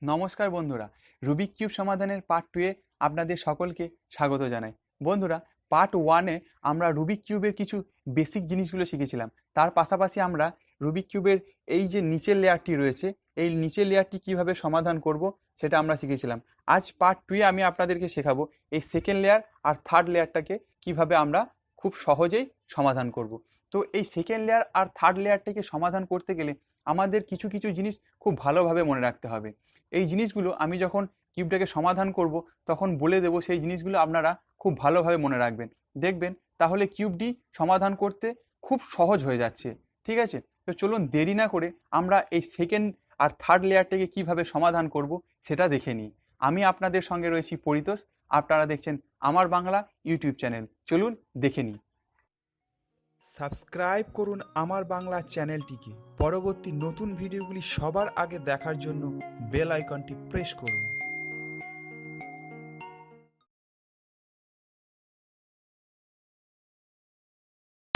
নমস্কার বন্ধুরা, Rubik cube সমাধানের পার্ট 2 এ আপনাদের সকলকে স্বাগত জানাই। বন্ধুরা, পার্ট 1 এ আমরা রুবিক কিউবের কিছু বেসিক জিনিসগুলো শিখেছিলাম। তার পাশাপাশি আমরা রুবিক কিউবের এই যে নিচের লেয়ারটি রয়েছে, এই নিচের লেয়ারটি কিভাবে সমাধান করব সেটা আমরা শিখেছিলাম। আজ পার্ট 2 এ আমি আপনাদেরকে শেখাবো এই সেকেন্ড লেয়ার আর থার্ড লেয়ারটাকে কিভাবে আমরা খুব সহজেই সমাধান করব। তো এই সেকেন্ড লেয়ার আর থার্ড লেয়ারটাকে সমাধান করতে গেলে আমাদের কিছু কিছু জিনিস খুব ভালোভাবে মনে রাখতে হবে। এই জিনিসগুলো আমি যখন কিউবটাকে সমাধান করব তখন বলে দেব, সেই জিনিসগুলো আপনারা খুব ভালোভাবে মনে রাখবেন। দেখবেন তাহলে কিউবটি সমাধান করতে খুব সহজ হয়ে যাচ্ছে। ঠিক আছে, তো চলুন দেরি না করে আমরা এই সেকেন্ড আর থার্ড লেয়ারটাকে কিভাবে সমাধান করব সেটা দেখে নিই। আমি আপনাদের সঙ্গে রয়েছি পরিতোষ, আপনারা দেখছেন আমার বাংলা ইউটিউব চ্যানেল। চলুন দেখে নিই। সাবস্ক্রাইব করুন আমার বাংলা চ্যানেলটিকে। পরবর্তী নতুন ভিডিওগুলি সবার আগে দেখার জন্য বেল আইকনটি প্রেস করুন।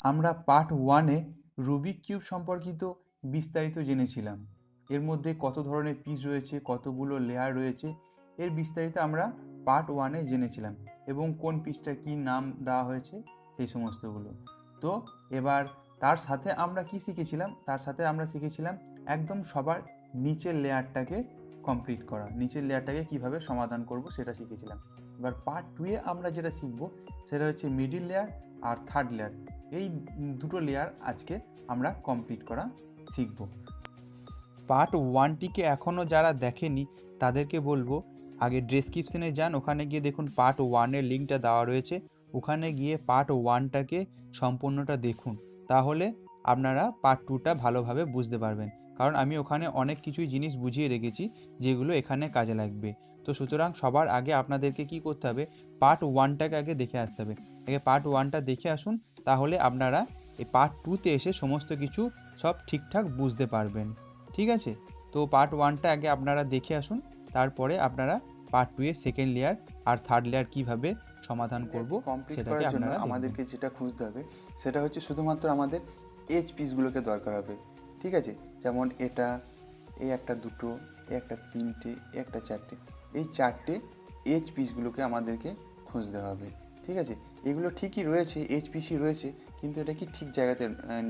আমরা পার্ট 1 এ রুবিক কিউব সম্পর্কিত বিস্তারিত জেনেছিলাম। এর মধ্যে কত ধরনের পিস রয়েছে, কতগুলো লেয়ার রয়েছে, এর বিস্তারিত আমরা পার্ট 1 এ জেনেছিলাম এবং কোন পিসটা কি নাম দেওয়া হয়েছে সেই সমস্তগুলো। তো এবার তার সাথে আমরা কি শিখেছিলাম, তার সাথে আমরা শিখেছিলাম একদম সবার নিচের লেয়ারটাকে কমপ্লিট করা, নিচের লেয়ারটাকে কিভাবে সমাধান করব সেটা শিখেছিলাম। এবার পার্ট 2 এ আমরা যেটা শিখব সেটা হচ্ছে মিডিল লেয়ার আর থার্ড লেয়ার। এই দুটো লেয়ার আজকে আমরা কমপ্লিট করা শিখব। পার্ট 1টিকে এখনও যারা দেখেনি তাদেরকে বলবো আগে ডেসক্রিপশনে যান, ওখানে গিয়ে দেখুন পার্ট 1-এর লিঙ্কটা দেওয়া রয়েছে, ওখানে গিয়ে পার্ট 1টাকে সম্পূর্ণটা দেখুন, তাহলে আপনারা পার্ট 2টা ভালোভাবে বুঝতে পারবেন। কারণ আমি ওখানে অনেক কিছুই জিনিস বুঝিয়ে রেখেছি যেগুলো এখানে কাজে লাগবে। তো সুতরাং সবার আগে আপনাদেরকে কি করতে হবে, পার্ট 1টাকে আগে দেখে আসতে হবে। আগে পার্ট 1টা দেখে আসুন, তাহলে আপনারা এই পার্ট 2তে এসে সমস্ত কিছু সব ঠিকঠাক বুঝতে পারবেন। ঠিক আছে, তো পার্ট 1টা আগে আপনারা দেখে আসুন, তারপরে আপনারা পার্ট 2 এর সেকেন্ড লেয়ার আর থার্ড লেয়ার কিভাবে সমাধান করব সেটাকে আপনারা আমাদেরকে যেটা খুঁজতে হবে সেটা হচ্ছে শুধুমাত্র আমাদের এজ পিসগুলোকে দরকার হবে। ঠিক আছে, যেমন এটা, এই একটা, দুটো, এই একটা, তিনটে, এই একটা, চারটে, এই চারটে এজ পিসগুলোকে আমাদেরকে খুঁজতে হবে। ঠিক আছে, এগুলো ঠিকই রয়েছে, এইচ পিসি রয়েছে, কিন্তু এটা কি ঠিক জায়গাতে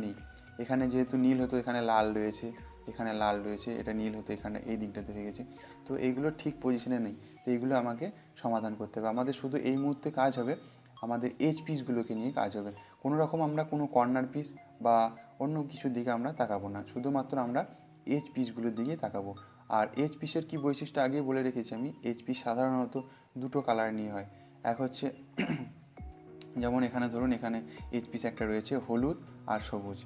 নেই। এখানে যেহেতু নীল হতো এখানে লাল রয়েছে, এখানে লাল রয়েছে, এটা নীল হতো এখানে এই দিকটাতে হয়ে গেছে, তো এইগুলো ঠিক পজিশনে নেই। তো এইগুলো আমাকে সমাধান করতে হবে। আমাদের শুধু এই মুহূর্তে কাজ হবে আমাদের এজ পিসগুলোকে নিয়ে কাজ হবে। কোনো রকম আমরা কোনো কর্নার পিস বা অন্য কিছুর দিকে আমরা তাকাবো না, শুধুমাত্র আমরা এজ পিসগুলোর দিকে তাকাবো। আর এজ পিসের কী বৈশিষ্ট্য আগেই বলে রেখেছি আমি, এজ পিস সাধারণত দুটো কালার নিয়ে হয়। এক হচ্ছে যেমন এখানে ধরুন, এখানে এইচ পিস একটা রয়েছে হলুদ আর সবুজ,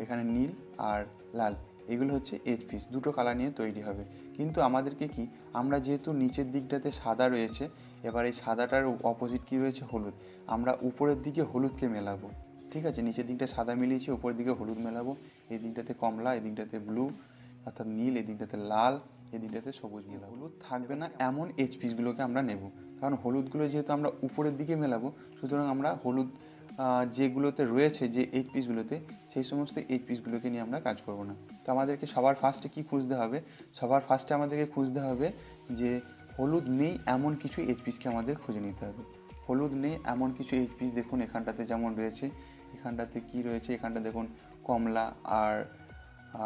এখানে নীল আর লাল, এগুলো হচ্ছে এইচ পিস, দুটো কালার নিয়ে তৈরি হবে। কিন্তু আমাদেরকে কি, আমরা যেহেতু নিচের দিকটাতে সাদা রয়েছে, এবার এই সাদাটার অপোজিট কী রয়েছে, হলুদ, আমরা উপরের দিকে হলুদকে মেলাবো। ঠিক আছে, নিচের দিকটা সাদা মিলিয়েছি, উপরের দিকে হলুদ মেলাবো। এই দিকটাতে কমলা, এই দিকটাতে ব্লু অর্থাৎ নীল, এই দিকটাতে লাল, এই দিকটাতে সবুজ মেলাবো। হলুদ থাকবে না এমন এইচ পিসগুলোকে আমরা নেব, কারণ হলুদগুলো যেহেতু আমরা উপরের দিকে মেলাবো, সুতরাং আমরা হলুদ যেগুলোতে রয়েছে যে এইচ পিসগুলোতে, সেই সমস্ত এইচ পিসগুলোকে নিয়ে আমরা কাজ করব না। তো আমাদেরকে সবার ফার্স্টে কী খুঁজতে হবে, সবার ফার্স্টে আমাদেরকে খুঁজতে হবে যে হলুদ নেই এমন কিছু এইচ পিসকে আমাদের খুঁজে নিতে হবে। হলুদ নেই এমন কিছু এইচ পিস দেখুন এখানটাতে যেমন রয়েছে, এখানটাতে কি রয়েছে, এখানটা দেখুন কমলা আর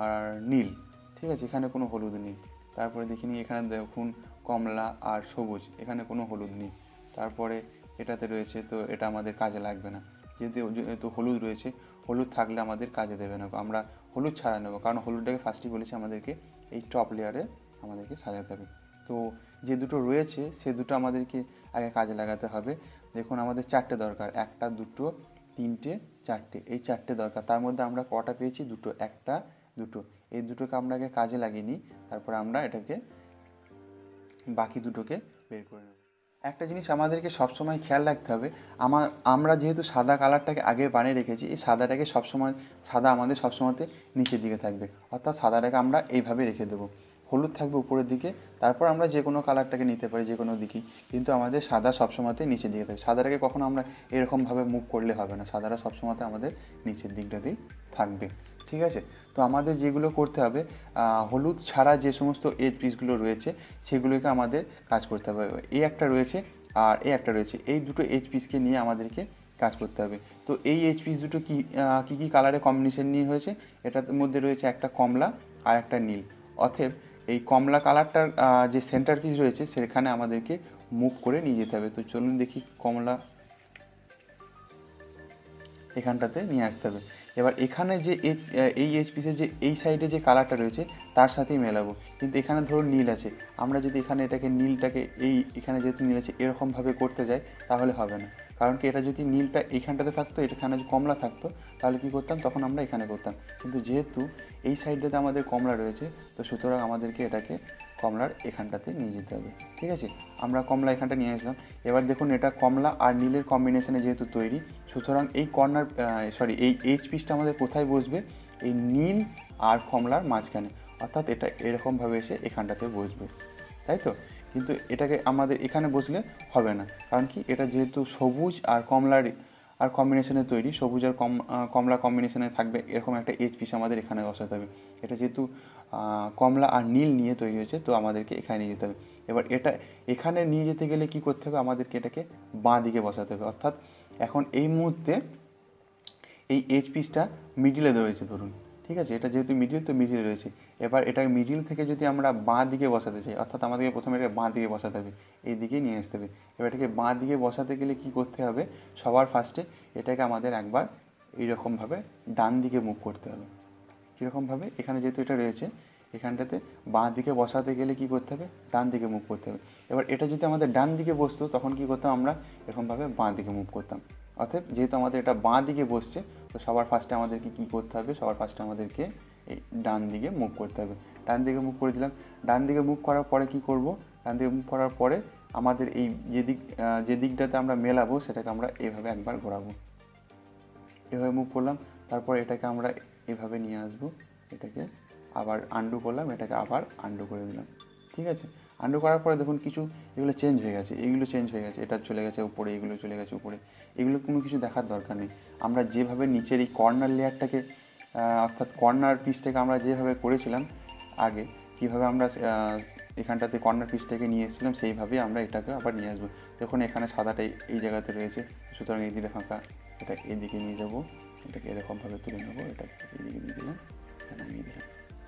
আর নীল। ঠিক আছে, এখানে কোনো হলুদ নেই। তারপরে দেখিনি এখানে দেখুন কমলা আর সবুজ, এখানে কোনো হলুদ নেই। তারপরে এটাতে রয়েছে, তো এটা আমাদের কাজে লাগবে না, যেহেতু হলুদ রয়েছে, হলুদ থাকলে আমাদের কাজে দেবে না, আমরা হলুদ ছাড়া নেবো, কারণ হলুদটাকে ফার্স্টই বলেছি আমাদেরকে এই টপ লেয়ারে আমাদেরকে সাজাতে হবে। তো যে দুটো রয়েছে সে দুটো আমাদেরকে আগে কাজে লাগাতে হবে। দেখুন আমাদের চারটে দরকার, একটা, দুটো, তিনটে, চারটে, এই চারটে দরকার। তার মধ্যে আমরা কটা পেয়েছি, দুটো, একটা, দুটো, এই দুটোকে আমরা আগে কাজে লাগিয়ে নিই, তারপরে আমরা এটাকে বাকি দুটোকে বের করে নেব। একটা জিনিস আমাদেরকে সবসময় খেয়াল রাখতে হবে, আমরা যেহেতু সাদা কালারটাকে আগে বানিয়ে রেখেছি, এই সাদাটাকে সবসময়, সাদা আমাদের সবসময়তে নিচের দিকে থাকবে, অর্থাৎ সাদাটাকে আমরা এইভাবে রেখে দেবো, হলুদ থাকবে উপরের দিকে, তারপর আমরা যে কোনো কালারটাকে নিতে পারি যে কোনো দিকেই, কিন্তু আমাদের সাদা সবসময়তে নিচের দিকে থাকবে। সাদাটাকে কখনো আমরা এরকমভাবে মুভ করলে হবে না, সাদাটা সবসময়তে আমাদের নিচের দিকটাতেই থাকবে। ঠিক আছে। তো আমাদের যেগুলো করতে হবে, হলুদ ছাড়া যে সমস্ত এজ পিসগুলো রয়েছে সেগুলোকে আমাদের কাজ করতে হবে। এই একটা রয়েছে আর এই একটা রয়েছে, এই দুটো এজ পিসকে নিয়ে আমাদেরকে কাজ করতে হবে। তো এই এজ পিস দুটো কী কালারে কম্বিনেশন নিয়ে হয়েছে, এটার মধ্যে রয়েছে একটা কমলা আর একটা নীল। অতএব এই কমলা কালারটার যে সেন্টার পিস রয়েছে সেখানে আমাদেরকে মুভ করে নিয়ে যেতে হবে। তো চলুন দেখি, কমলা এখানটাতে নিয়ে আসতে হবে। এবার এখানে যে এই এইচ পিসের যে এই সাইডে যে কালারটা রয়েছে তার সাথেই মেলাবো, কিন্তু এখানে ধরুন নীল আছে, আমরা যদি এখানে এটাকে নীলটাকে এখানে যেহেতু নীল আছে এরকমভাবে করতে যাই তাহলে হবে না। কারণ কি, এটা যদি নীলটা এইখানটাতে থাকতো, এখানে যদি কমলা থাকতো তাহলে কী করতাম, তখন আমরা এখানে করতাম। কিন্তু যেহেতু এই সাইডটাতে আমাদের কমলা রয়েছে, তো সুতরাং আমাদেরকে এটাকে কমলার এখানটাতে নিয়ে যেতে হবে। ঠিক আছে, আমরা কমলা এখানটা নিয়ে আসলাম। এবার দেখুন, এটা কমলা আর নীলের কম্বিনেশনে যেহেতু তৈরি, সুতরাং এই এই এইচ পিসটা আমাদের কোথায় বসবে, এই নীল আর কমলার মাঝখানে, অর্থাৎ এটা এরকমভাবে এসে এখানটাতে বসবে, তাই তো। কিন্তু এটাকে আমাদের এখানে বসলে হবে না, কারণ কি, এটা যেহেতু সবুজ আর কমলার কম্বিনেশনে তৈরি, সবুজ আর কমলা কম্বিনেশনে থাকবে এরকম একটা এইচ পিস আমাদের এখানে বসাতে হবে। এটা যেহেতু কমলা আর নীল নিয়ে তৈরি হয়েছে, তো আমাদেরকে এখানে নিয়ে যেতে হবে। এবার এটা এখানে নিয়ে যেতে গেলে কি করতে হবে, আমাদেরকে এটাকে বাঁ দিকে বসাতে হবে। অর্থাৎ এখন এই মুহূর্তে এই এইচ পিসটা মিডিলে রয়েছে ধরুন, ঠিক আছে, এটা যেহেতু মিডিল, তো মিডিলে রয়েছে। এবার এটা মিডিল থেকে যদি আমরা বাঁ দিকে বসাতে চাই, অর্থাৎ আমাদেরকে প্রথমে এটা বাঁ দিকে বসাতে হবে, এই দিকে নিয়ে আসতে হবে। এবার এটাকে বাঁ দিকে বসাতে গেলে কি করতে হবে, সবার ফার্স্টে এটাকে আমাদের একবার এইরকমভাবে ডান দিকে মুভ করতে হবে। কীরকমভাবে, এখানে যেহেতু এটা রয়েছে, এখানটাতে বাঁ দিকে বসাতে গেলে কি করতে হবে, ডান দিকে মুভ করতে হবে। এবার এটা যদি আমাদের ডান দিকে বসতো, তখন কি করতাম, আমরা এরকমভাবে বাঁ দিকে মুভ করতাম। অতএব যেহেতু আমাদের এটা বাঁ দিকে বসছে, তো সবার ফার্স্টে আমাদেরকে কী করতে হবে, সবার ফার্স্টে আমাদেরকে এই ডান দিকে মুভ করতে হবে। ডান দিকে মুভ করে দিলাম। ডান দিকে মুভ করার পরে কি করব, ডান দিকে মুভ করার পরে আমাদের এই যে দিকটাতে আমরা মেলাবো সেটাকে আমরা এভাবে একবার ঘোরাবো, এভাবে মুভ করলাম। তারপর এটাকে আমরা এভাবে নিয়ে আসবো, এটাকে আবার আন্ডু করলাম, এটাকে আবার আন্ডু করে দিলাম। ঠিক আছে, আন্ডু করার পরে দেখুন কিছু এগুলো চেঞ্জ হয়ে গেছে, এইগুলো চেঞ্জ হয়ে গেছে, এটা চলে গেছে উপরে, এগুলো চলে গেছে উপরে। এগুলো কোনো কিছু দেখার দরকার নেই। আমরা যেভাবে নিচের এই কর্নার লেয়ারটাকে অর্থাৎ কর্নার পিসটাকে আমরা যেভাবে করেছিলাম আগে, কীভাবে আমরা এখানটাতে কর্নার পিসটাকে নিয়ে এসেছিলাম, সেইভাবেই আমরা এটাকে আবার নিয়ে আসবো। দেখুন এখানে সাদাটা এই জায়গাতে রয়েছে, সুতরাং এই দিকে ফাঁকা, এটা এদিকে নিয়ে যাব, এটাকে এরকমভাবে তুলে নেবো, এটাকে এদিকে দিয়ে দিলাম, এটা নামিয়ে দিলাম।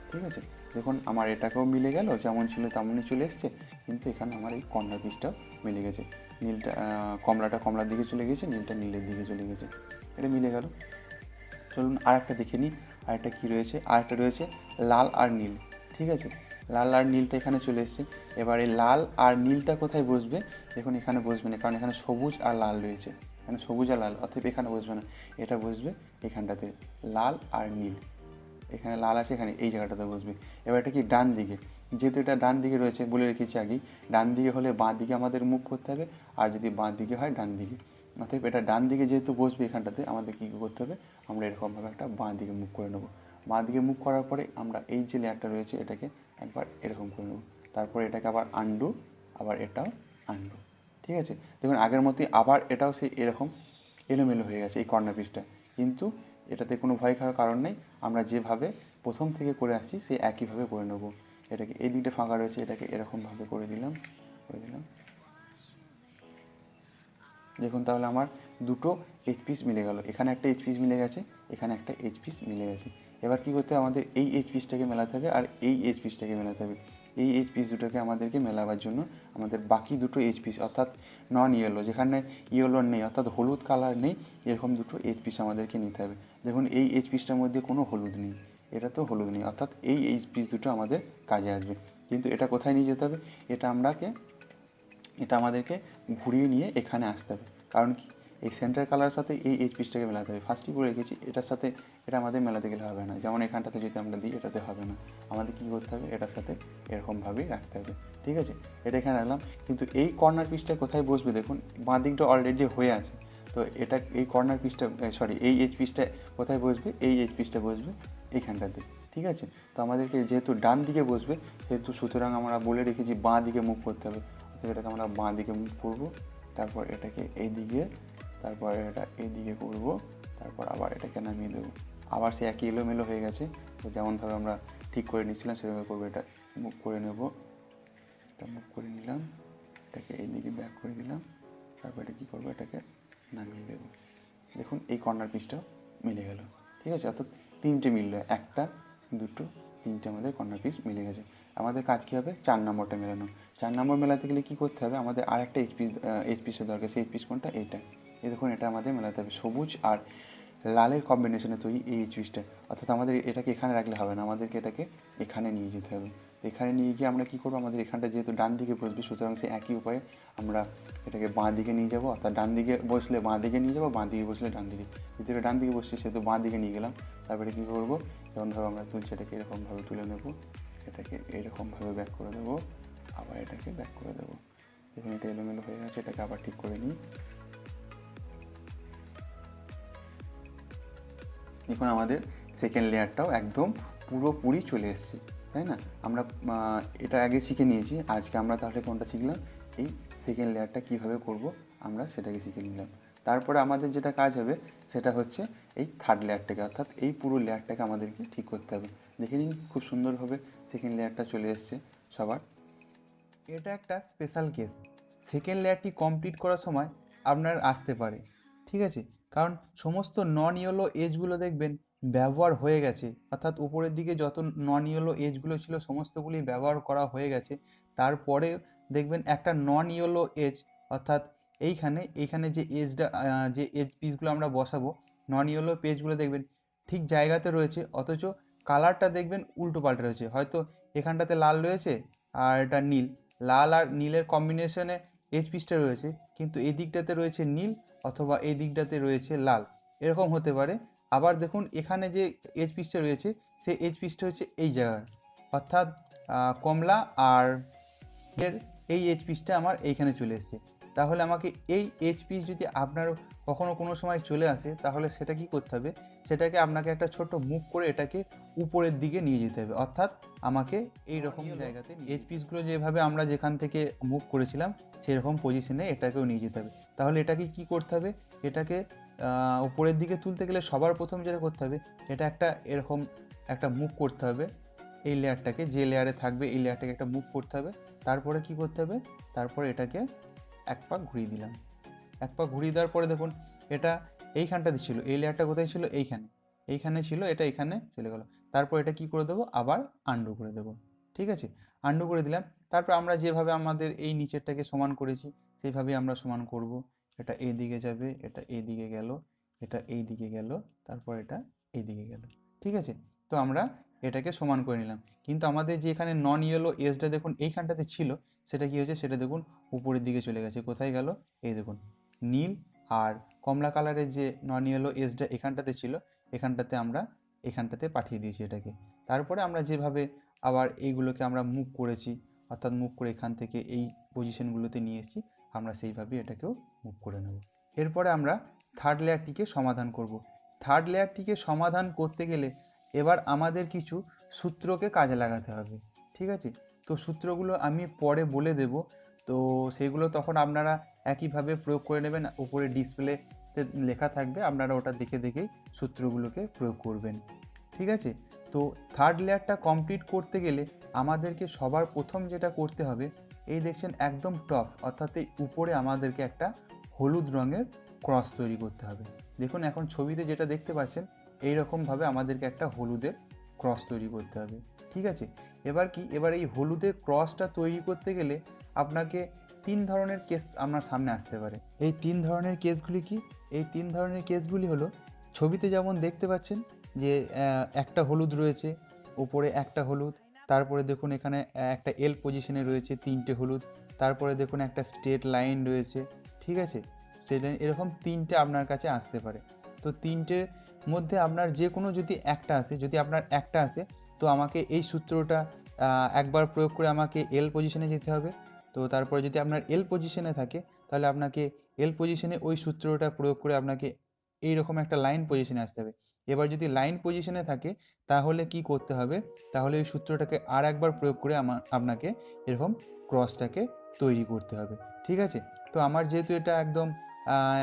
ঠিক আছে, দেখুন আমার এটাকেও মিলে গেল, যেমন ছিল তেমনই চলে এসছে, কিন্তু এখানে আমার এই কর্নার পিসটাও মিলে গেছে। নীলটা কমলাটা কমলার দিকে চলে গেছে, নীলটা নীলের দিকে চলে গেছে, এটা মিলে গেল। চলুন আর একটা দেখে নিই, আরেকটা কী রয়েছে, আরেকটা রয়েছে লাল আর নীল। ঠিক আছে, লাল আর নীলটা এখানে চলে এসছে। এবার এই লাল আর নীলটা কোথায় বসবে, দেখুন এখানে বসবে না, কারণ এখানে সবুজ আর লাল রয়েছে, এখানে সবুজ আর লাল, অতএব এখানে বসবে না, এটা বসবে এখানটাতে, লাল আর নীল। এখানে লাল আছে, এখানে এই জায়গাটাতে বসবে। এবার এটা কি ডান দিকে, যেহেতু এটা ডান দিকে রয়েছে বলে রেখেছি আগেই, ডান দিকে হলে বাঁ দিকে আমাদের মুভ করতে হবে, আর যদি বাঁ দিকে হয় ডান দিকে। অতএব এটা ডান দিকে যেহেতু বসবে এখানটাতে, আমাদের কী করতে হবে, আমরা এরকমভাবে একটা বাঁ দিকে মুভ করে নেবো। বাঁ দিকে মুভ করার পরে আমরা এই যে লেয়ারটা রয়েছে এটাকে একবার এরকম করে নেবো, তারপরে এটাকে আবার আন্ডু, আবার এটাও আন্ডু। ঠিক আছে, দেখুন আগের মতোই আবার এটাও সেই এরকম এলোমেলো হয়ে গেছে এই কর্নার পিসটা, কিন্তু এটাতে কোনো ভয় খাওয়ার কারণ নেই। আমরা যেভাবে প্রথম থেকে করে আসছি সেই একইভাবে করে নেবো। এটাকে এই দিকটা ফাঁকা রয়েছে, এটাকে এরকমভাবে করে দিলাম। দেখুন তাহলে আমার দুটো এইচ পিস মিলে গেল, এখানে একটা এইচ পিস মিলে গেছে, এখানে একটা এইচ পিস মিলে গেছে। এবার কী করতে হবে, আমাদের এই এইচ পিসটাকে মেলাতে হবে আর এই এইচ পিসটাকে মেলাতে হবে। এই এইচ পিস দুটোকে আমাদেরকে মেলাবার জন্য আমাদের বাকি দুটো এইচ পিস, অর্থাৎ নন ইয়েলো, যেখানে ইয়েলো নেই অর্থাৎ হলুদ কালার নেই, এরকম দুটো এইচ পিস আমাদেরকে নিতে হবে। দেখুন এই এইচ পিসটার মধ্যে কোনো হলুদ নেই, এটা তো হলুদ নেই, অর্থাৎ এই এইচ পিস দুটো আমাদের কাজে আসবে। কিন্তু এটা কোথায় নিয়ে যেতে হবে, এটা আমাদেরকে ঘুরিয়ে নিয়ে এখানে আসতে হবে। কারণ কি, এই সেন্টার কালারের সাথে এই এইচ পিসটাকে মেলাতে হবে। ফার্স্টই বলে রেখেছি, এটার সাথে এটা আমাদের মেলাতে গেলে হবে না, যেমন এখানটাতে যদি আমরা দিই এটাতে হবে না, আমাদের কী করতে হবে, এটার সাথে এরকমভাবেই রাখতে হবে। ঠিক আছে, এটা এখানে রাখলাম, কিন্তু এই কর্নার পিসটা কোথায় বসবে, দেখুন বাঁ দিকটা অলরেডি হয়ে আছে, তো এটা এই কর্নার পিসটা এই এইচ পিসটা কোথায় বসবে, এই এইচ পিসটা বসবে এইখানটাতে। ঠিক আছে, তো আমাদেরকে যেহেতু ডান দিকে বসবে, সেহেতু সুতরাং আমরা বলে রেখেছি বাঁ দিকে মুভ করতে হবে। এটাকে আমরা বাঁ দিকে মুভ করবো, তারপর এটাকে এই দিকে, তারপর এটা এই দিকে করবো, তারপর আবার এটাকে নামিয়ে দেবো, আবার সে একই এলোমেলো হয়ে গেছে। তো যেমনভাবে আমরা ঠিক করে নিচ্ছিলাম সেভাবে করবো। এটা মুভ করে নেব, এটা মুভ করে নিলাম, এটাকে এইদিকে ব্যাক করে দিলাম, তারপর এটা কী করবো, এটাকে নামিয়ে দেবো। দেখুন এই কর্নার পিসটাও মিলে গেল। ঠিক আছে, অর্থাৎ তিনটে মিললো, 1 2 3টে আমাদের কর্নার পিস মিলে গেছে। আমাদের কাজ কী হবে, 4 নম্বরটা মেলানো। 4 নম্বর মেলাতে গেলে কী করতে হবে, আমাদের আর একটা এইচ পিসের দরকার। সেই এইচ পিস কোনটা, এইটা। এই দেখুন এটা আমাদের মেলাতে হবে, সবুজ আর লালের কম্বিনেশনে তৈরি এই এইচ পিসটা। অর্থাৎ আমাদের এটাকে এখানে রাখলে হবে না, আমাদেরকে এটাকে এখানে নিয়ে যেতে হবে। তো এখানে নিয়ে গিয়ে আমরা কী করবো, আমাদের এখানটা যেহেতু ডান দিকে বসবে, সুতরাং সেই একই উপায়ে আমরা এটাকে বাঁ দিকে নিয়ে যাবো। অর্থাৎ ডান দিকে বসলে বাঁ দিকে নিয়ে যাবো, বাঁ দিকে বসলে ডান দিকে। যেহেতু ডান দিকে বসছে সেহেতু বাঁ দিকে নিয়ে গেলাম। তারপরে কী করবো, যেমনভাবে আমরা তুলছি এটাকে এরকমভাবে তুলে নেবো, এটাকে এরকমভাবে ব্যাক করে দেবো, আবার এটাকে ব্যাক করে দেবো। দেখুন এটা এলোমেলো হয়ে গেছে, এটাকে আবার ঠিক করে নিই। দেখুন আমাদের সেকেন্ড লেয়ারটাও একদম পুরোপুরি চলে এসেছে, তাই না? আমরা এটা আগে শিখে নিয়েছি, আজকে আমরা তাহলে কোনটা শিখলাম, এই সেকেন্ড লেয়ারটা কীভাবে করব আমরা সেটাকে শিখে নিলাম। তারপরে আমাদের যেটা কাজ হবে সেটা হচ্ছে এই থার্ড লেয়ারটাকে, অর্থাৎ এই পুরো লেয়ারটাকে আমাদেরকে ঠিক করতে হবে। দেখে নিন খুব সুন্দরভাবে সেকেন্ড লেয়ারটা চলে এসছে সবার। এটা একটা স্পেশাল কেস, সেকেন্ড লেয়ারটি কমপ্লিট করার সময় আপনার আসতে পারে, ঠিক আছে? কারণ সমস্ত নন ইয়েলো এজগুলো দেখবেন ব্যবহার হয়ে গেছে, অর্থাৎ উপরের দিকে যত নন ইয়েলো এজগুলো ছিল সমস্তগুলি ব্যবহার করা হয়ে গেছে। তারপরে দেখবেন একটা নন ইয়েলো এজ, অর্থাৎ এইখানে যে এজটা, যে এজ পিসগুলো আমরা বসাবো, নন ইয়েলো পেজগুলো দেখবেন ঠিক জায়গাতে রয়েছে, অথচ কালারটা দেখবেন উল্টো পাল্টা রয়েছে। হয়তো এখানটাতে লাল রয়েছে আর এটা নীল, লাল আর নীলের কম্বিনেশনে এজ পিসটা রয়েছে, কিন্তু এই দিকটাতে রয়েছে নীল অথবা এই দিকটাতে রয়েছে লাল, এরকম হতে পারে। আবার দেখুন এখানে যে এজ পিসটা রয়েছে সেই এজ পিসটা হচ্ছে এই জায়গার, অর্থাৎ কমলা আর এর এই এজ পিসটা আমার এইখানে চলে এসেছে। তাহলে আমাকে এই এজ পিস যদি আপনার কখনো কোনো সময় চলে আসে, তাহলে সেটা কি করতে হবে, সেটাকে আপনাকে একটা ছোট মুভ করে এটাকে উপরের দিকে নিয়ে যেতে হবে। অর্থাৎ আমাকে এই রকম জায়গাতে এজ পিসগুলো যেভাবে আমরা যেখান থেকে মুভ করেছিলাম সেরকম পজিশনে এটাকেও নিয়ে যেতে হবে। তাহলে এটাকে কি করতে হবে, এটাকে উপরের দিকে তুলতে গেলে সবার প্রথম যেটা করতে হবে, এটা একটা এরকম একটা মুভ করতে হবে। এই লেয়ারটাকে, যে লেয়ারে থাকবে এই লেয়ারটাকে একটা মুভ করতে হবে। তারপরে কি করতে হবে, তারপরে এটাকে এক পাক ঘুরিয়ে দিলাম। এক পাক ঘুরিয়ে দেওয়ার পরে দেখুন এটা এইখানটাতে ছিল, এই লেয়ারটা কোথায় ছিল, এইখানে ছিল, এটা এখানে চলে গেল। তারপর এটা কি করে দেবো, আবার আন্ডু করে দেবো। ঠিক আছে, আন্ডু করে দিলাম। তারপর আমরা যেভাবে আমাদের এই নিচেরটাকে সমান করেছি সেইভাবেই আমরা সমান করব। এটা এই দিকে যাবে, এটা এই দিকে গেল, এটা এই দিকে গেল, তারপর এটা এই দিকে গেল। ঠিক আছে, তো আমরা এটাকে সমান করে নিলাম। কিন্তু আমাদের যে এখানে নন ইয়েলো এজটা দেখুন এইখানটাতে ছিল, সেটা কি হয়েছে, সেটা দেখুন উপরের দিকে চলে গেছে। কোথায় গেল, এই দেখুন নীল আর কমলা কালারের যে নন ইয়েলো এজটা এখানটাতে ছিল, এখানটাতে পাঠিয়ে দিয়েছি এটাকে। তারপরে আমরা যেভাবে আবার এইগুলোকে আমরা মুভ করেছি, অর্থাৎ মুভ করে এখান থেকে এই পজিশনগুলোতে নিয়ে এসেছি, আমরা সেইভাবে এটাকেও মুভ করে নেব। এরপরে আমরা থার্ড লেয়ারটিকে সমাধান করব। থার্ড লেয়ারটিকে সমাধান করতে গেলে এবার আমাদের কিছু সূত্রকে কাজে লাগাতে হবে। ঠিক আছে, তো সূত্রগুলো আমি পরে বলে দেব, তো সেগুলো তখন আপনারা একইভাবে প্রয়োগ করে নেবেন। উপরে ডিসপ্লেতে লেখা থাকবে, আপনারা ওটা দেখে দেখেই সূত্রগুলোকে প্রয়োগ করবেন। ঠিক আছে, তো থার্ড লেয়ারটা কমপ্লিট করতে গেলে আমাদেরকে সবার প্রথম যেটা করতে হবে, এই দেখছেন একদম টপ, অর্থাৎ এই উপরে আমাদেরকে একটা হলুদ রঙের ক্রস তৈরি করতে হবে। দেখুন এখন ছবিতে যেটা দেখতে পাচ্ছেন, এইরকমভাবে আমাদেরকে একটা হলুদের ক্রস তৈরি করতে হবে। ঠিক আছে, এবার এই হলুদের ক্রসটা তৈরি করতে গেলে আপনাকে 3 ধরনের কেস আপনার সামনে আসতে পারে। এই 3 ধরনের কেসগুলি কি, এই 3 ধরনের কেসগুলি হলো, ছবিতে যেমন দেখতে পাচ্ছেন যে একটা হলুদ রয়েছে, উপরে একটা হলুদ, তারপরে দেখুন এখানে একটা এল পজিশনে রয়েছে 3টে হলুদ, তারপরে দেখুন একটা স্ট্রেট লাইন রয়েছে। ঠিক আছে, সেটা এরকম 3টে আপনার কাছে আসতে পারে। তো 3টের মধ্যে আপনার যে কোনো যদি একটা আসে, যদি আপনার একটা আসে, তো আমাকে এই সূত্রটা একবার প্রয়োগ করে আমাকে এল পজিশনে যেতে হবে। তো তারপরে যদি আপনার এল পজিশনে থাকে, তাহলে আপনাকে এল পজিশনে ওই সূত্রটা প্রয়োগ করে আপনাকে এইরকম একটা লাইন পজিশনে আসতে হবে। এবার যদি লাইন পজিশনে থাকে, তাহলে কি করতে হবে, তাহলে ওই সূত্রটাকে আর একবার প্রয়োগ করে আপনাকে এরকম ক্রসটাকে তৈরি করতে হবে। ঠিক আছে, তো আমার যেহেতু এটা একদম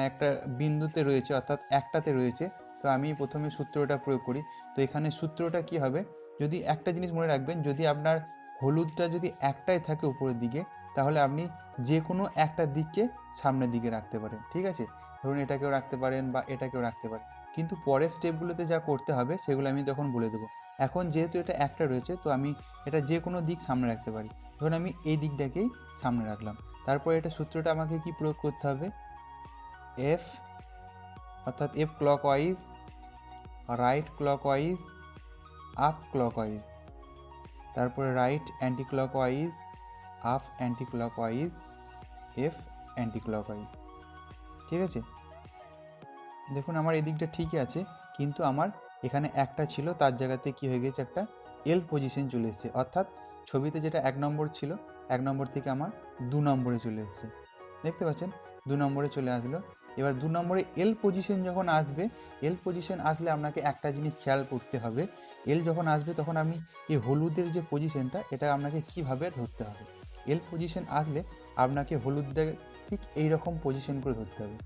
একটা বিন্দুতে রয়েছে, অর্থাৎ একটাতে রয়েছে, তো আমি প্রথমে সূত্রটা প্রয়োগ করি। তো এখানে সূত্রটা কি হবে, যদি একটা জিনিস মনে রাখবেন, যদি আপনার হলুদটা যদি একটাই থাকে উপরের দিকে, তাহলে আপনি যে কোনো একটা দিককে সামনের দিকে রাখতে পারেন, ঠিক আছে। ধরুন এটাকেও রাখতে পারেন বা এটাকেও রাখতে পারেন, কিন্তু পরের স্টেপগুলোতে যা করতে হবে সেগুলো আমি তখন বলে দেবো। এখন যেহেতু এটা একটা রয়েছে, তো আমি এটা যে কোনো দিক সামনে রাখতে পারি। ধরুন আমি এই দিকটাকেই সামনে রাখলাম, তারপরে এটা সূত্রটা আমাকে কি প্রয়োগ করতে হবে, এফ, অর্থাৎ F clockwise, right clockwise, up clockwise, তারপরে right anticlockwise, up anticlockwise, F anticlockwise, ঠিক আছে। দেখুন আমার এই দিকটা ঠিকই আছে, কিন্তু আমার এখানে একটা ছিল, তার জায়গাতে কি হয়ে গেছে, একটা এল পজিশন চলে এসেছে, অর্থাৎ ছবিতে যেটা 1 নম্বর ছিল, 1 নম্বর থেকে আমার 2 নম্বরে চলে এসেছে, দেখতে পাচ্ছেন 2 নম্বরে চলে আসলো। এবার 2 নম্বরে এল পজিশন যখন আসবে, এল পজিশন আসলে আপনাকে একটা জিনিস খেয়াল করতে হবে, এল যখন আসবে তখন আপনি এই হলুদের যে পজিশনটা, এটা আপনাকে কিভাবে ধরতে হবে। এল পজিশন আসলে আপনাকে হলুদটা ঠিক এইরকম পজিশন করে ধরতে হবে,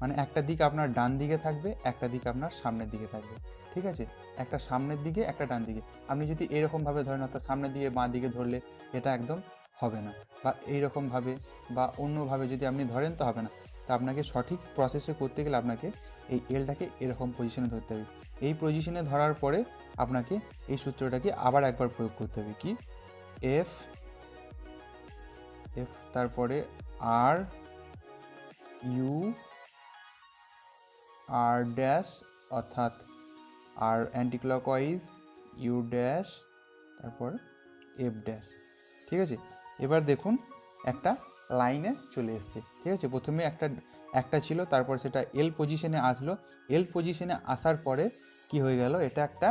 মানে একটা দিক আপনার ডান দিকে থাকবে, একটা দিক আপনার সামনের দিকে থাকবে, ঠিক আছে। একটা সামনের দিকে, একটা ডান দিকে। আপনি যদি এরকমভাবে ধরেন, অর্থাৎ সামনের দিকে বাঁ দিকে ধরলে এটা একদম হবে না, বা এইরকমভাবে বা অন্যভাবে যদি আপনি ধরেন তো হবে না। তো আপনাকে সঠিক প্রসেসে করতে গেলে আপনাকে এই এলটাকে এরকম পজিশনে ধরতে হবে। এই পজিশনে ধরার পরে আপনাকে এই সূত্রটাকে আবার একবার প্রয়োগ করতে হবে, কি, এফ, এফ তারপরে আর, ইউ, আর ড্যাশ, অর্থাৎ আর অ্যান্টি ক্লকওয়াইজ, ইউ ড্যাশ, তারপর এফ ড্যাশ, ঠিক আছে। এবার দেখুন একটা লাইনে চলে এসছে, ঠিক আছে। প্রথমে একটা ছিল, তারপর সেটা এল পজিশনে আসলো, এল পজিশনে আসার পরে কি হয়ে গেল, এটা একটা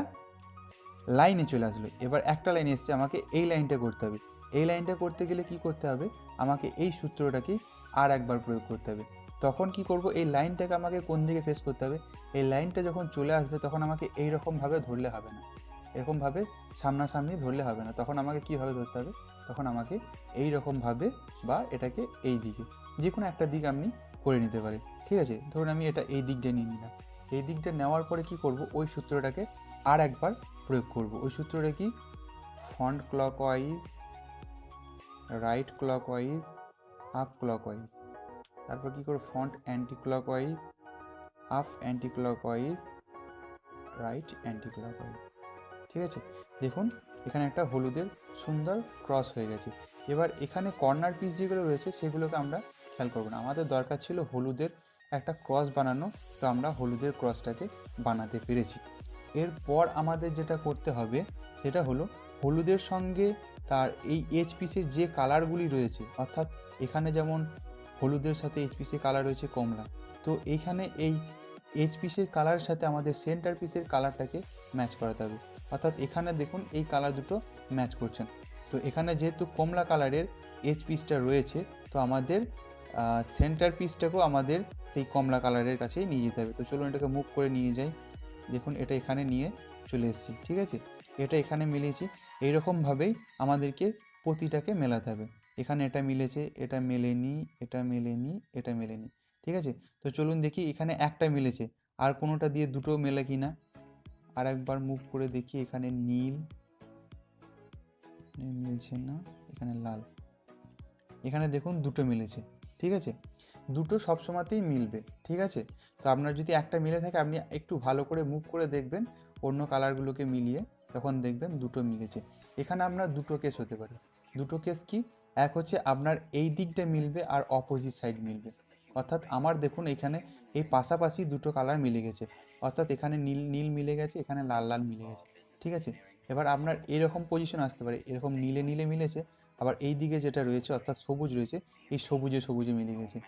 লাইনে চলে আসলো। এবার একটা লাইন এসছে, আমাকে এই লাইনটা করতে হবে। এই লাইনটা করতে গেলে কি করতে হবে, আমাকে এই সূত্রটাকে আর একবার প্রয়োগ করতে হবে। তখন কি করব, এই লাইনটাকে আমাকে কোন দিকে ফেস করতে হবে, এই লাইনটা যখন চলে আসবে তখন আমাকে এইরকমভাবে ধরলে হবে না, এরকমভাবে সামনাসামনি ধরলে হবে না, তখন আমাকে কীভাবে ধরতে হবে, তখন আমাকে এই রকমভাবে বা এটাকে এই দিকে, যে কোনো একটা দিক আপনি করে নিতে পারেন, ঠিক আছে। ধরুন আমি এটা এই দিকটা নিয়ে নিলাম, এই দিকটা নেওয়ার পরে কি করব, ওই সূত্রটাকে আর একবার প্রয়োগ করব। ওই সূত্রটা কি, front clockwise, right clockwise, up clockwise, তারপর কি করব, front anti clockwise, up anti clockwise, right anticlockwise, ঠিক আছে। দেখুন এখানে একটা হলুদের সুন্দর ক্রস হয়ে গেছে। এবার এখানে কর্নার পিস যেগুলো রয়েছে সেগুলোকে আমরা খেয়াল করবো না, আমাদের দরকার ছিল হলুদের একটা ক্রস বানানো, তো আমরা হলুদের ক্রসটাকে বানাতে পেরেছি। এরপর আমাদের যেটা করতে হবে সেটা হলো হলুদের সঙ্গে তার এই এইচ পিসের যে কালারগুলি রয়েছে, অর্থাৎ এখানে যেমন হলুদের সাথে এইচ পিসের কালার রয়েছে কমলা, তো এইখানে এই এইচ পিসের কালারের সাথে আমাদের সেন্টার পিসের কালারটাকে ম্যাচ করাতে হবে। অর্থাৎ এখানে দেখুন এই কালার দুটো ম্যাচ করছেন, তো এখানে যেহেতু কমলা কালারের এইচ পিসটা রয়েছে, তো আমাদের সেন্টার পিসটাকেও আমাদের সেই কমলা কালারের কাছেই নিয়ে যেতে হবে। তো চলুন এটাকে মুভ করে নিয়ে যাই। দেখুন এটা এখানে নিয়ে চলে এসেছি, ঠিক আছে। এটা এখানে মিলিয়েছি, এইরকমভাবেই আমাদেরকে প্রতিটাকে মেলাতে হবে। এখানে এটা মিলেছে, এটা মেলেনি, এটা মেলেনি, এটা মেলেনি, ঠিক আছে। তো চলুন দেখি এখানে একটা মিলেছে, আর কোনোটা দিয়ে দুটো মেলে কি না। আর একবার মুভ করে দেখি, এখানে নীল মিলছে না, এখানে লাল, এখানে দেখুন দুটো মিলেছে, ঠিক আছে। দুটো সবসময়তেই মিলবে, ঠিক আছে। তো আপনার যদি একটা মিলে থাকে, আপনি একটু ভালো করে মুভ করে দেখবেন অন্য কালারগুলোকে মিলিয়ে, তখন দেখবেন দুটো মিলেছে। এখানে আপনার দুটো কেস হতে পারে। দুটো কেস কি, এক হচ্ছে আপনার এই দিকটা মিলবে আর অপোজিট সাইড মিলবে, অর্থাৎ আমার দেখুন এখানে এই পাশাপাশি দুটো কালার মিলে গেছে, অর্থাৎ এখানে নীল নীল মিলে গেছে, এখানে লাল লাল মিলে গেছে, ঠিক আছে। এবার আপনার এরকম পজিশন আসতে পারে, এরকম নীলে নীলে মিলেছে, আবার এই দিকে যেটা রয়েছে অর্থাৎ সবুজ রয়েছে, এই সবুজে সবুজে মিলে গেছে,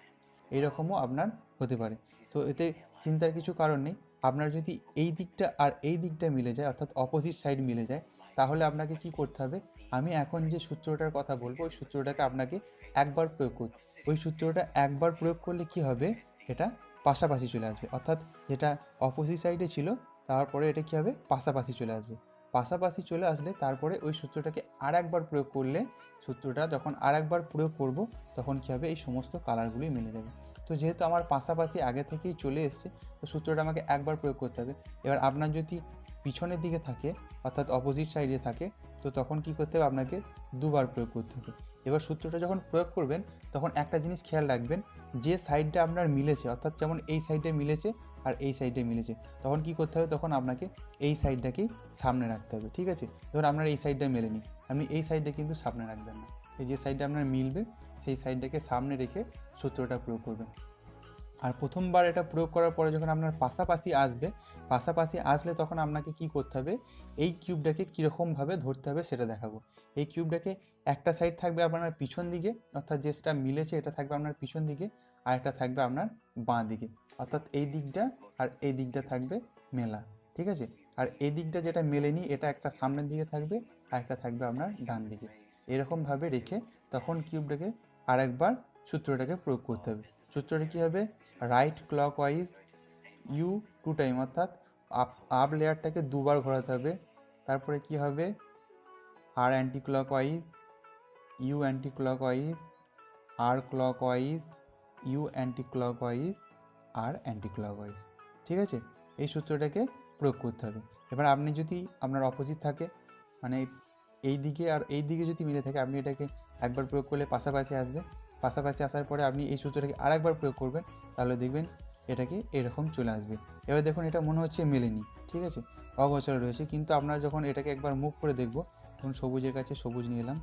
এইরকমও আপনার হতে পারে। তো এতে চিন্তার কিছু কারণ নেই। আপনার যদি এই দিকটা আর এই দিকটা মিলে যায়, অর্থাৎ অপোজিট সাইড মিলে যায়, তাহলে আপনাকে কি করতে হবে, আমি এখন যে সূত্রটার কথা বলবো ওই সূত্রটাকে আপনাকে একবার প্রয়োগ করতে, ওই সূত্রটা একবার প্রয়োগ করলে কি হবে, এটা পাশাপাশি চলে আসবে, অর্থাৎ যেটা অপোজিট সাইডে ছিল তারপরে এটা কি হবে, পাশাপাশি চলে আসবে। পাশাপাশি চলে আসলে তারপরে ওই সূত্রটাকে আর একবার প্রয়োগ করলে, সূত্রটা যখন আর একবার প্রয়োগ করব তখন কী হবে, এই সমস্ত কালারগুলি মিলে যাবে। তো যেহেতু আমার পাশাপাশি আগে থেকেই চলে এসছে, তো সূত্রটা আমাকে একবার প্রয়োগ করতে হবে। এবার আপনার যদি পিছনের দিকে থাকে অর্থাৎ অপোজিট সাইডে থাকে, তো তখন কি করতে হবে, আপনাকে দুবার প্রয়োগ করতে হবে। এবার সূত্রটা যখন প্রয়োগ করবেন তখন একটা জিনিস খেয়াল রাখবেন, যে সাইডটা আপনার মিলেছে অর্থাৎ যেমন এই সাইডে মিলেছে আর এই সাইডে মিলেছে, তখন কি করতে হবে, তখন আপনাকে এই সাইডটাকেই সামনে রাখতে হবে। ঠিক আছে, ধরুন আপনার এই সাইডটা মেলেনি, আপনি এই সাইডটা কিন্তু সামনে রাখবেন না, এই যে সাইডটা আপনার মিলবে সেই সাইডটাকে সামনে রেখে সূত্রটা প্রয়োগ করবেন। আর প্রথমবার এটা প্রয়োগ করার পরে যখন আপনার পাশাপাশি আসলে তখন আপনাকে কি করতে হবে, এই কিউবটাকে কীরকমভাবে ধরতে হবে সেটা দেখাবো। এই কিউবটাকে একটা সাইড থাকবে আপনার পিছন দিকে, অর্থাৎ যেটা মিলেছে এটা থাকবে আপনার পিছন দিকে, আর একটা থাকবে আপনার বাঁ দিকে, অর্থাৎ এই দিকটা আর এই দিকটা থাকবে মেলা। ঠিক আছে, আর এই দিকটা যেটা মেলেনি এটা একটা সামনের দিকে থাকবে আর একটা থাকবে আপনার ডান দিকে। এরকমভাবে রেখে তখন কিউবটাকে আরেকবার সূত্রটাকে প্রয়োগ করতে হবে। সূত্রটা কী হবে, রাইট ক্লকওয়াইজ ইউ 2 টাইম, অর্থাৎ আপ লেয়ারটাকে দুবার ঘোরাতে হবে। তারপরে কি হবে, R anticlockwise U anticlockwise, R clockwise U anticlockwise, R anticlockwise. ঠিক আছে, এই সূত্রটাকে প্রয়োগ করতে হবে। এবার আপনি যদি আপনার অপোজিট থাকে, মানে এই দিকে আর এই দিকে যদি মিলে থাকে, আপনি এটাকে একবার প্রয়োগ করলে পাশাপাশি আসবে, পাশাপাশি আসার পরে আপনি এই সূত্রটাকে আরেকবার প্রয়োগ করবেন, তাহলে দেখবেন এটাকে এরকম চলে আসবে। এবার দেখুন এটা মনে হচ্ছে মেলেনি, ঠিক আছে, অগোচর রয়েছে, কিন্তু আপনারা যখন এটাকে একবার মুভ করে দেখবো, তখন সবুজের কাছে সবুজ নিয়ে এলাম,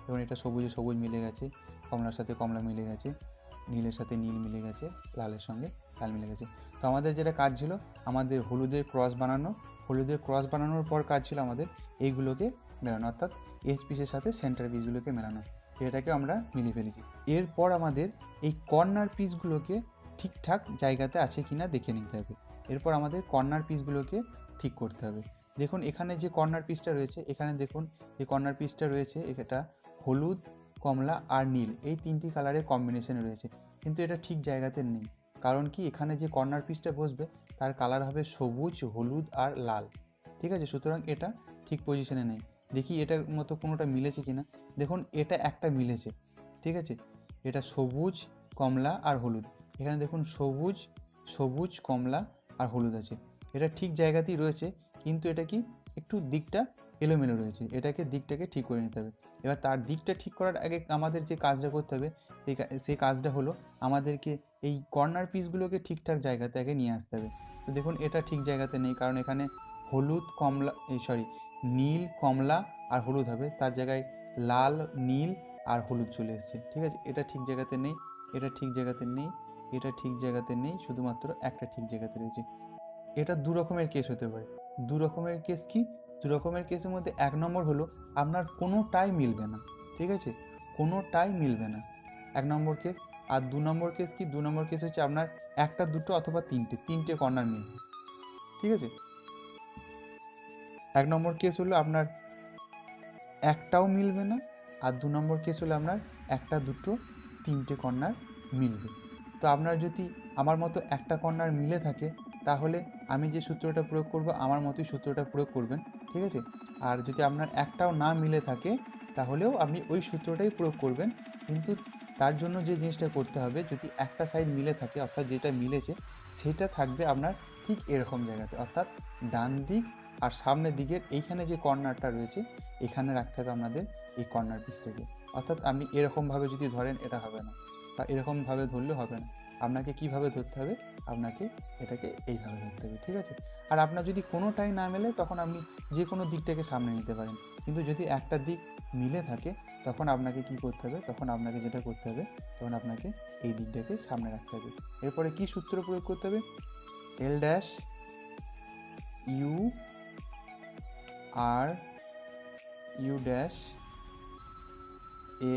এবং এটা সবুজে সবুজ মিলে গেছে, কমলার সাথে কমলা মিলে গেছে, নীলের সাথে নীল মিলে গেছে, লালের সঙ্গে লাল মিলে গেছে। তো আমাদের যেটা কাজ ছিল, আমাদের হলুদের ক্রস বানানো, হলুদের ক্রস বানানোর পর কাজ ছিল আমাদের এইগুলোকে মেলানো, অর্থাৎ এজ পিসের সাথে সেন্টার পিসগুলোকে মেলানো। এটাকে আমরা মিলিয়ে ফেলেছি। এরপর আমাদের এই কর্নার পিসগুলোকে ঠিকঠাক জায়গাতে আছে কিনা দেখে নিতে হবে। এরপর আমাদের কর্নার পিসগুলোকে ঠিক করতে হবে। দেখুন এখানে যে কর্নার পিসটা রয়েছে, এখানে দেখুন যে কর্নার পিসটা রয়েছে, এটা হলুদ, কমলা আর নীল এই তিনটি কালারের কম্বিনেশন রয়েছে, কিন্তু এটা ঠিক জায়গাতে নেই। কারণ কি, এখানে যে কর্নার পিসটা বসবে তার কালার হবে সবুজ, হলুদ আর লাল। ঠিক আছে, সুতরাং এটা ঠিক পজিশনে নেই। দেখি এটার মতো কোনোটা মিলেছে কিনা। দেখুন এটা একটা মিলেছে, ঠিক আছে, এটা সবুজ, কমলা আর হলুদ। এখানে দেখুন সবুজ, সবুজ, কমলা আর হলুদ আছে, এটা ঠিক জায়গাতেই রয়েছে, কিন্তু এটা কি একটু দিকটা এলোমেলো রয়েছে, দিকটাকে ঠিক করে নিতে হবে। এবার তার দিকটা ঠিক করার আগে আমাদের যে কাজটা করতে হবে, সেই কাজটা হলো আমাদেরকে এই কর্নার পিসগুলোকে ঠিকঠাক জায়গাতে আগে নিয়ে আসতে হবে। তো দেখুন এটা ঠিক জায়গাতে নেই, কারণ এখানে হলুদ, কমলা, নীল, কমলা আর হলুদ হবে, তার জায়গায় লাল, নীল আর হলুদ চলে এসছে। ঠিক আছে, এটা ঠিক জায়গাতে নেই, এটা ঠিক জায়গাতে নেই, এটা ঠিক জায়গাতে নেই, শুধুমাত্র একটা ঠিক জায়গাতে রয়েছে। এটা দু রকমের কেস হতে পারে। দু রকমের কেস কি, দু রকমের কেসের মধ্যে এক নম্বর হলো আপনার কোনোটাই মিলবে না। ঠিক আছে, কোনোটাই মিলবে না, এক নম্বর কেস। আর দু নম্বর কেস কি, দু নম্বর কেস হচ্ছে আপনার একটা, দুটো অথবা তিনটে কর্নার মিলবে। ঠিক আছে, এক নম্বর কেস হলো আপনার একটাও মিলবে না, আর দু নম্বর কেস হলো আপনার একটা, দুটো, তিনটে কর্নার মিলবে। তো আপনার যদি আমার মতো একটা কর্নার মিলে থাকে, তাহলে আমি যে সূত্রটা প্রয়োগ করব আমার মতোই সূত্রটা প্রয়োগ করবেন। ঠিক আছে, আর যদি আপনার একটাও না মিলে থাকে, তাহলেও আপনি ওই সূত্রটাই প্রয়োগ করবেন। কিন্তু তার জন্য যে জিনিসটা করতে হবে, যদি একটা সাইড মিলে থাকে, অর্থাৎ যেটা মিলেছে সেটা থাকবে আপনার ঠিক এরকম জায়গাতে, অর্থাৎ ডান দিক আর সামনের দিকের এইখানে যে কর্নারটা রয়েছে, এখানে রাখতে হবে আপনাদের এই কর্নার পিসটাকে। অর্থাৎ আপনি এরকমভাবে যদি ধরেন এটা হবে না, বা এরকমভাবে ধরলে হবে না, আপনাকে কিভাবে ধরতে হবে, আপনাকে এটাকে এইভাবে ধরতে হবে। ঠিক আছে, আর আপনার যদি কোনোটাই না মেলে, তখন আপনি যে কোনো দিকটাকে সামনে নিতে পারেন, কিন্তু যদি একটা দিক মিলে থাকে, তখন আপনাকে কি করতে হবে, তখন আপনাকে যেটা করতে হবে, তখন আপনাকে এই দিকটাকে সামনে রাখতে হবে। এরপরে কি সূত্র প্রয়োগ করতে হবে, L dash U R U dash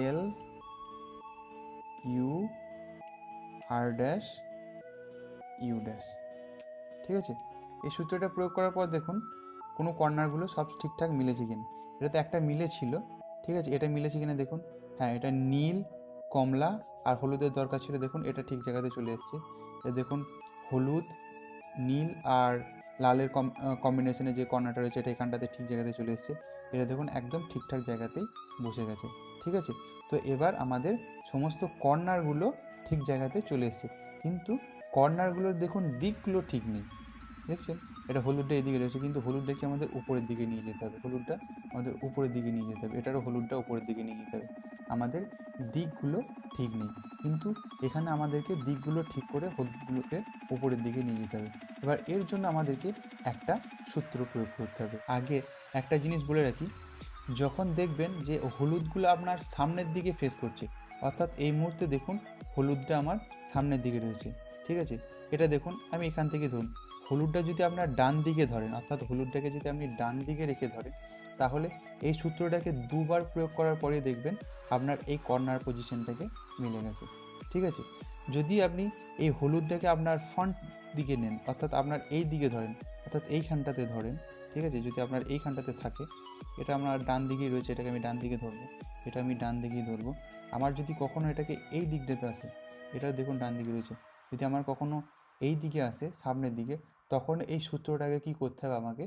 L U R dash U dash. ঠিক আছে, এই সূত্রটা প্রয়োগ করার পর দেখুন কোনো কর্নারগুলো সব ঠিকঠাক মিলেছে কিনা। এটা তো একটা মিলে ছিল, ঠিক আছে, এটা মিলেছে কিনা দেখুন। হ্যাঁ, এটা নীল, কমলা আর হলুদের দরকার ছিল, দেখুন এটা ঠিক জায়গাতে চলে এসছে। এটা দেখুন হলুদ, নীল আর লালের কম্বিনেশনে যে কর্নারটা রয়েছে, এটা এখানটাতে ঠিক জায়গাতে চলে এসছে। এটা দেখুন একদম ঠিকঠাক জায়গাতেই বসে গেছে। ঠিক আছে, তো এবার আমাদের সমস্ত কর্নারগুলো ঠিক জায়গাতে চলে এসছে। কিন্তু কর্নারগুলোর দেখুন দিকগুলো ঠিক নেই, দেখছেন? এটা হলুদটা এদিকে রয়েছে, কিন্তু হলুদটাকে আমাদের উপরের দিকে নিয়ে যেতে হবে, হলুদটা আমাদের উপরের দিকে নিয়ে যেতে হবে, এটারও হলুদটা উপরের দিকে নিয়ে যেতে হবে। আমাদের দিকগুলো ঠিক নেই, কিন্তু এখানে আমাদেরকে দিকগুলো ঠিক করে হলুদগুলোকে উপরের দিকে নিয়ে যেতে হবে। এবার এর জন্য আমাদেরকে একটা সূত্র প্রয়োগ করতে হবে। আগে একটা জিনিস বলে রাখি, যখন দেখবেন যে হলুদগুলো আপনার সামনের দিকে ফেস করছে, অর্থাৎ এই মুহূর্তে দেখুন হলুদটা আমার সামনের দিকে রয়েছে, ঠিক আছে? এটা দেখুন, আমি এখান থেকে ধরুন হলুদটা যদি আপনার ডান দিকে ধরেন, অর্থাৎ হলুদটাকে যদি আপনি ডান দিকে রেখে ধরেন, তাহলে এই সূত্রটাকে দুবার প্রয়োগ করার পরে দেখবেন আপনার এই কর্নার পজিশনটাকে মিলে গেছে, ঠিক আছে? যদি আপনি এই হলুদটাকে আপনার ফ্রন্ট দিকে নেন, অর্থাৎ আপনার এই দিকে ধরেন, অর্থাৎ এইখানটাতে ধরেন, ঠিক আছে? যদি আপনার এইখানটাতে থাকে, এটা আমার ডান দিকেই রয়েছে, এটাকে আমি ডান দিকে ধরবো, এটা আমি ডান দিকেই ধরবো। আমার যদি কখনো এটাকে এই দিকটাতে আসে, এটা দেখুন ডান দিকে রয়েছে, যদি আমার কখনো এই দিকে আসে সামনের দিকে, তখন এই সূত্রটাকে কি করতে হবে, আমাকে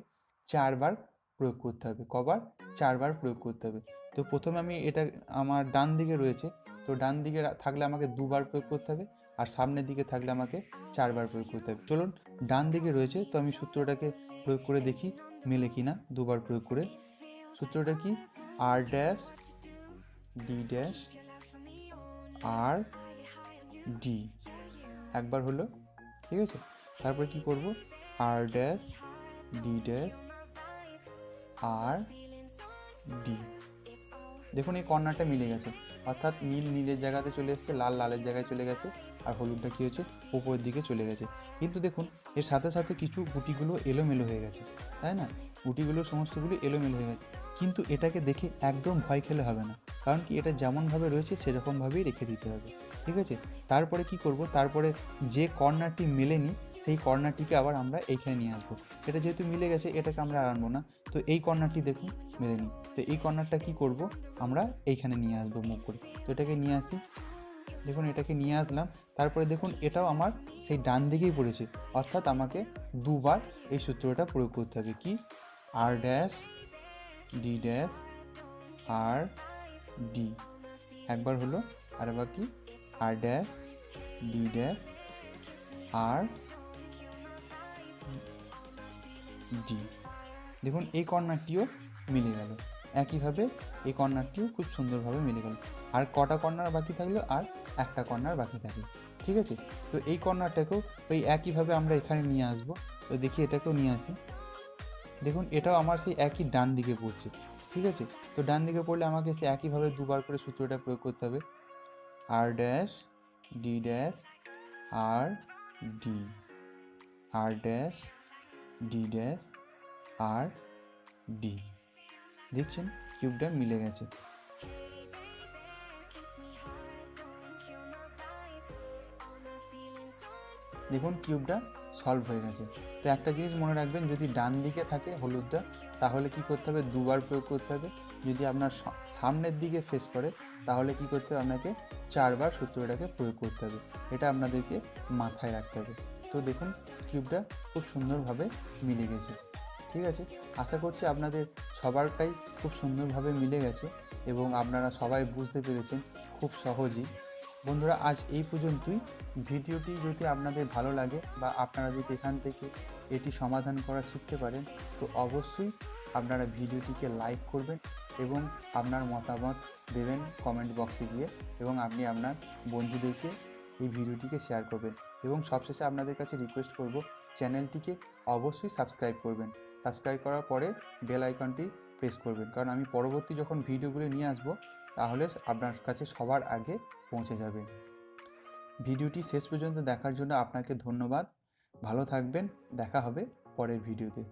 4 বার প্রয়োগ করতে হবে। কবার? 4 বার প্রয়োগ করতে হবে। তো প্রথমে আমি এটা আমার ডান দিকে রয়েছে, তো ডান দিকে থাকলে আমাকে 2 বার প্রয়োগ করতে হবে, আর সামনের দিকে থাকলে আমাকে 4 বার প্রয়োগ করতে হবে। চলুন, ডান দিকে রয়েছে, তো আমি সূত্রটাকে প্রয়োগ করে দেখি মেলে কিনা 2 বার প্রয়োগ করে। সূত্রটা কি? আর ড্যাশ ডি ড্যাশ আর ডি, একবার হলো, ঠিক আছে? তারপরে কি করব? আর ড্যাশ ডি ড্যাশ আর ডি। দেখুন এই কর্নারটা মিলে গেছে, অর্থাৎ নীল নীলের জায়গাতে চলে এসেছে, লাল লালের জায়গায় চলে গেছে, আর হলুদটা কী হয়েছে, উপরের দিকে চলে গেছে। কিন্তু দেখুন এর সাথে সাথে কিছু গুটিগুলো এলোমেলো হয়ে গেছে, তাই না? গুটিগুলো সমস্তগুলো এলোমেলো হয়ে গেছে, কিন্তু এটাকে দেখে একদম ভয় খেলে হবে না, কারণ কি এটা যেমনভাবে রয়েছে সেরকমভাবেই রেখে দিতে হবে, ঠিক আছে? তারপরে কি করব? তারপরে যে কর্নারটি মেলেনি সেই কর্নারটিকে আবার আমরা এইখানে নিয়ে আসবো। এটা যেহেতু মিলে গেছে, এটাকে আমরা আর আনবো না, তো এই কর্নারটি দেখুন মেলেনি, তো এই কর্নারটা কি করব? আমরা এইখানে নিয়ে আসবো মুভ করে। তো এটাকে নিয়ে আসি, দেখুন এটাকে নিয়ে আসলাম। তারপরে দেখুন এটাও আমার সেই ডান দিকেই পড়েছে, অর্থাৎ আমাকে 2 বার এই সূত্রটা প্রয়োগ করতে হবে। কি? আর ড্যাশ ডি ড্যাশ আর ডি, একবার হলো, আর এবার কি? আর ড্যাশ ডি ড্যাশ আর ডি। দেখুন এই কর্নারটিও মিলে গেল, একইভাবে এই কর্নারটিও খুব সুন্দরভাবে মিলে গেল। আর কটা কর্নার বাকি থাকলো? আর একটা কর্নার বাকি থাকলো, ঠিক আছে? তো এই কর্নারটাকেও ওই একইভাবে আমরা এখানে নিয়ে আসবো। তো দেখি এটাকেও নিয়ে আসি, দেখুন এটাও আমার সেই একই ডান দিকে পড়ছে, ঠিক আছে? তো ডান দিকে পড়লে আমাকে সেই একইভাবে 2 বার করে সূত্রটা প্রয়োগ করতে হবে। আর ড্যাশ ডি ড্যাশ আর ডি, আর ড্যাশ ডি ড্যাশ আর ডি। দেখছেন কিউবটা মিলে গেছে। দেখুন কিউবটা সলভ হয়ে গেছে। তো একটা জিনিস মনে রাখবেন, যদি ডান দিকে থাকে হলুদটা, তাহলে কি করতে হবে? 2 বার প্রয়োগ করতে হবে। যদি আপনার সামনের দিকে ফেস করে, তাহলে কি করতে হবে? আপনাকে 4 বার সূত্রটাকে প্রয়োগ করতে হবে। এটা আপনাদেরকে মাথায় রাখতে হবে। তো দেখুন কিউবটা খুব সুন্দরভাবে মিলে গেছে, ঠিক আছে? আশা করছি আপনাদের সবারটাই খুব সুন্দরভাবে মিলে গেছে এবং আপনারা সবাই বুঝতে পেরেছেন খুব সহজেই। বন্ধুরা, আজ এই পর্যন্তই। ভিডিওটি যদি আপনাদের ভালো লাগে বা আপনারা যদি এখান থেকে এটি সমাধান করা শিখতে পারেন, তো অবশ্যই আপনারা ভিডিওটিকে লাইক করবেন এবং আপনার মতামত দেবেন কমেন্ট বক্সে গিয়ে, এবং আপনি আপনার বন্ধুদেরকে এই ভিডিওটিকে শেয়ার করবেন। এবং সবশেষে আপনাদের কাছে রিকোয়েস্ট করব, চ্যানেলটিকে অবশ্যই সাবস্ক্রাইব করবেন। সাবস্ক্রাইব করার পরে বেল আইকনটি প্রেস করবেন, কারণ আমি পরবর্তী যখন ভিডিওগুলো নিয়ে আসব, তাহলে আপনার কাছে সবার আগে পৌঁছে যাবে। ভিডিওটি শেষ পর্যন্ত দেখার জন্য আপনাকে ধন্যবাদ। ভালো থাকবেন, দেখা হবে পরের ভিডিওতে।